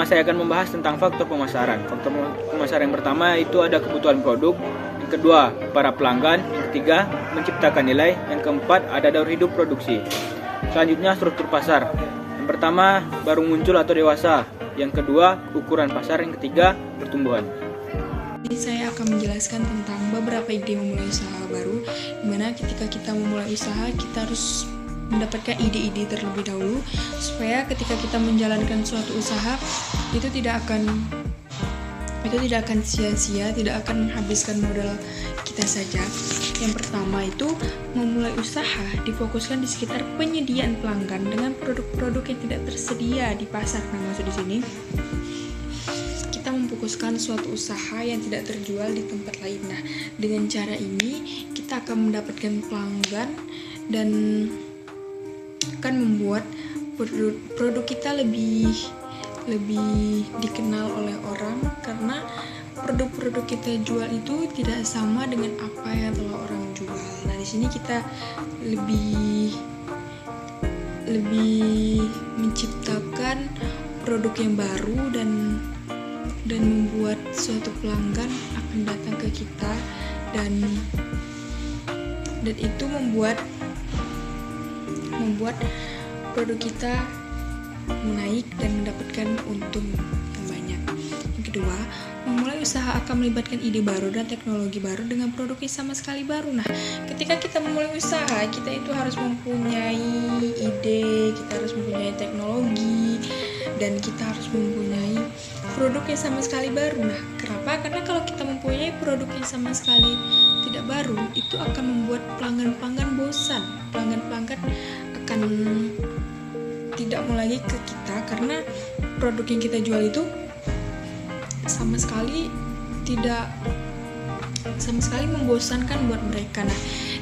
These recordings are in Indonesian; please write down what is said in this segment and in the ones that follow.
pertama saya akan membahas tentang faktor pemasaran. Faktor pemasaran yang pertama itu ada kebutuhan produk, yang kedua para pelanggan, yang ketiga menciptakan nilai, yang keempat ada daur hidup produksi. Selanjutnya struktur pasar. Yang pertama baru muncul atau dewasa, yang kedua ukuran pasar, yang ketiga pertumbuhan. Jadi saya akan menjelaskan tentang beberapa ide memulai usaha baru, dimana ketika kita memulai usaha kita harus mendapatkan ide-ide terlebih dahulu supaya ketika kita menjalankan suatu usaha itu tidak akan sia-sia, tidak akan menghabiskan modal kita saja. Yang pertama itu memulai usaha difokuskan di sekitar penyediaan pelanggan dengan produk-produk yang tidak tersedia di pasar. Nah, maksud di sini kita memfokuskan suatu usaha yang tidak terjual di tempat lain. Nah, dengan cara ini kita akan mendapatkan pelanggan dan akan membuat produk kita lebih dikenal oleh orang, karena produk-produk kita jual itu tidak sama dengan apa yang telah orang jual. Nah, di sini kita lebih menciptakan produk yang baru dan membuat suatu pelanggan akan datang ke kita dan itu membuat produk kita menaik dan mendapatkan untung yang banyak. Yang kedua, memulai usaha akan melibatkan ide baru dan teknologi baru dengan produk yang sama sekali baru. Nah, ketika kita memulai usaha, kita itu harus mempunyai ide, kita harus mempunyai teknologi, dan kita harus mempunyai produk yang sama sekali baru. Nah, kenapa? Karena kalau kita mempunyai produk yang sama sekali tidak baru, itu akan membuat pelanggan-pelanggan bosan. Pelanggan-pelanggan akan tidak mau lagi ke kita karena produk yang kita jual itu sama sekali membosankan buat mereka. Nah,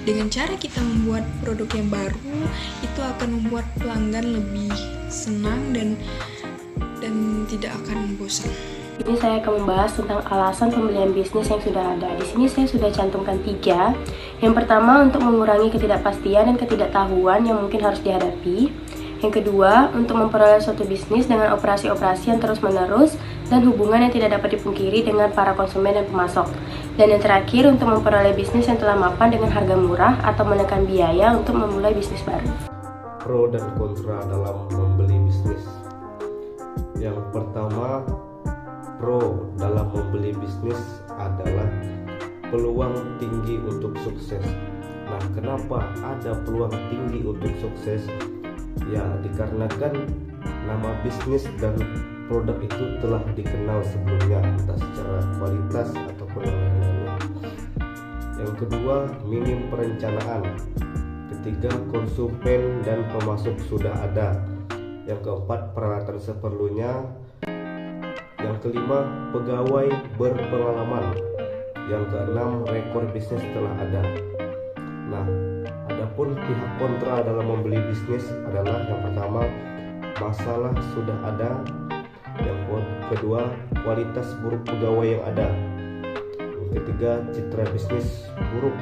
dengan cara kita membuat produk yang baru, itu akan membuat pelanggan lebih senang dan tidak akan bosan. Ini saya akan membahas tentang alasan pembelian bisnis yang sudah ada. Di sini saya sudah cantumkan 3. Yang pertama, untuk mengurangi ketidakpastian dan ketidaktahuan yang mungkin harus dihadapi. Yang kedua, untuk memperoleh suatu bisnis dengan operasi-operasi yang terus-menerus dan hubungan yang tidak dapat dipungkiri dengan para konsumen dan pemasok. Dan yang terakhir, untuk memperoleh bisnis yang telah mapan dengan harga murah atau menekan biaya untuk memulai bisnis baru. Pro dan kontra dalam membeli bisnis. Yang pertama, pro dalam membeli bisnis adalah peluang tinggi untuk sukses. Nah, kenapa ada peluang tinggi untuk sukses? Ya, dikarenakan nama bisnis dan produk itu telah dikenal sebelumnya, entah secara kualitas ataupun yang lainnya. Yang kedua, minim perencanaan. Ketiga, konsumen dan pemasok sudah ada. Yang keempat, peralatan seperlunya. Yang kelima, pegawai berpengalaman. Yang keenam, rekor bisnis telah ada. Nah, adapun pihak kontra dalam membeli bisnis adalah yang pertama, masalah sudah ada. Yang kedua, kualitas buruk pegawai yang ada. Yang ketiga, citra bisnis buruk.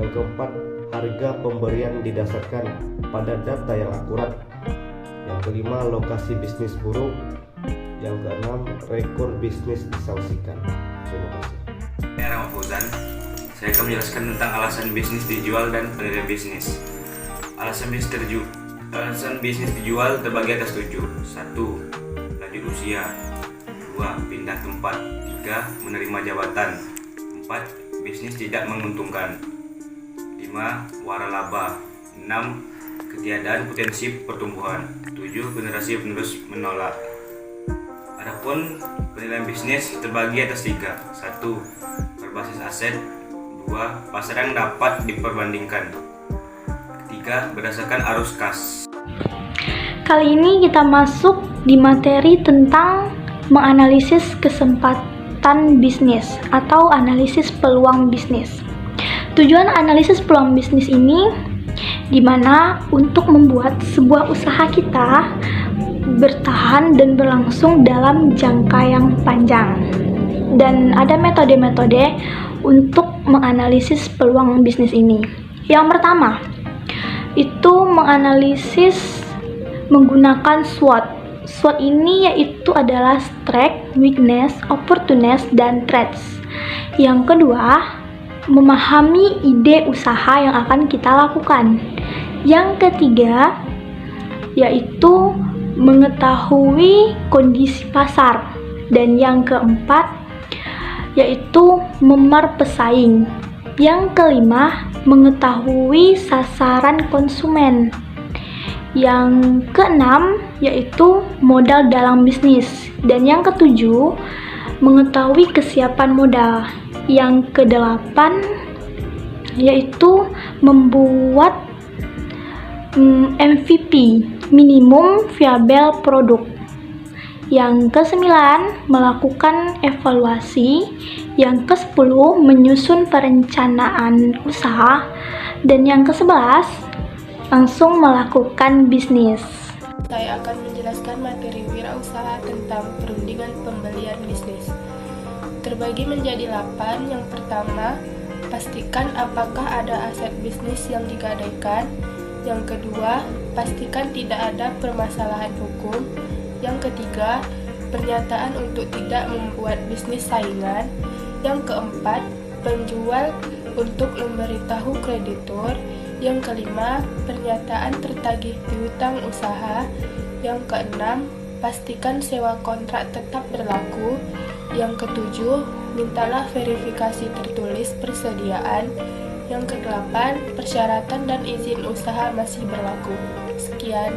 Yang keempat, harga pemberian didasarkan pada data yang akurat. Yang kelima, lokasi bisnis buruk. Yang keenam, rekor bisnis disangsikan. Terima kasih. Saya Rahmat Fauzan. Saya akan menjelaskan tentang alasan bisnis dijual dan penilaian bisnis. Alasan bisnis dijual terbagi atas 7. 1. Lanjut usia. 2. Pindah tempat. 3. Menerima jabatan. 4. Bisnis tidak menguntungkan. 5. Waralaba. 6. Ketiadaan potensi pertumbuhan. 7. Generasi penerus menolak. Adapun penilaian bisnis terbagi atas 3. 1. Berbasis aset. 2. Pasar yang dapat diperbandingkan. 3. Berdasarkan arus kas. Kali ini kita masuk di materi tentang menganalisis kesempatan bisnis atau analisis peluang bisnis. Tujuan analisis peluang bisnis ini dimana untuk membuat sebuah usaha kita bertahan dan berlangsung dalam jangka yang panjang. Dan ada metode-metode untuk menganalisis peluang bisnis ini. Yang pertama, itu menganalisis menggunakan SWOT. SWOT ini yaitu adalah strength, weakness, opportunities, dan threats. Yang kedua, memahami ide usaha yang akan kita lakukan. Yang ketiga, yaitu mengetahui kondisi pasar. Dan yang keempat, yaitu pesaing. Yang kelima, mengetahui sasaran konsumen. Yang keenam, yaitu modal dalam bisnis. Dan yang ketujuh, mengetahui kesiapan modal. Yang kedelapan, yaitu membuat MVP, minimum viable product. Yang ke-9, melakukan evaluasi. Yang ke-10, menyusun perencanaan usaha. Dan yang ke-11, langsung melakukan bisnis. Saya akan menjelaskan materi wirausaha tentang perundingan pembelian bisnis. Terbagi menjadi 8. Yang pertama, pastikan apakah ada aset bisnis yang digadaikan. Yang kedua, pastikan tidak ada permasalahan hukum. Yang ketiga, pernyataan untuk tidak membuat bisnis saingan. Yang keempat, penjual untuk memberitahu kreditur. Yang kelima, pernyataan tertagih piutang usaha. Yang keenam, pastikan sewa kontrak tetap berlaku. Yang ketujuh, mintalah verifikasi tertulis persediaan. Yang kedelapan, persyaratan dan izin usaha masih berlaku. Sekian.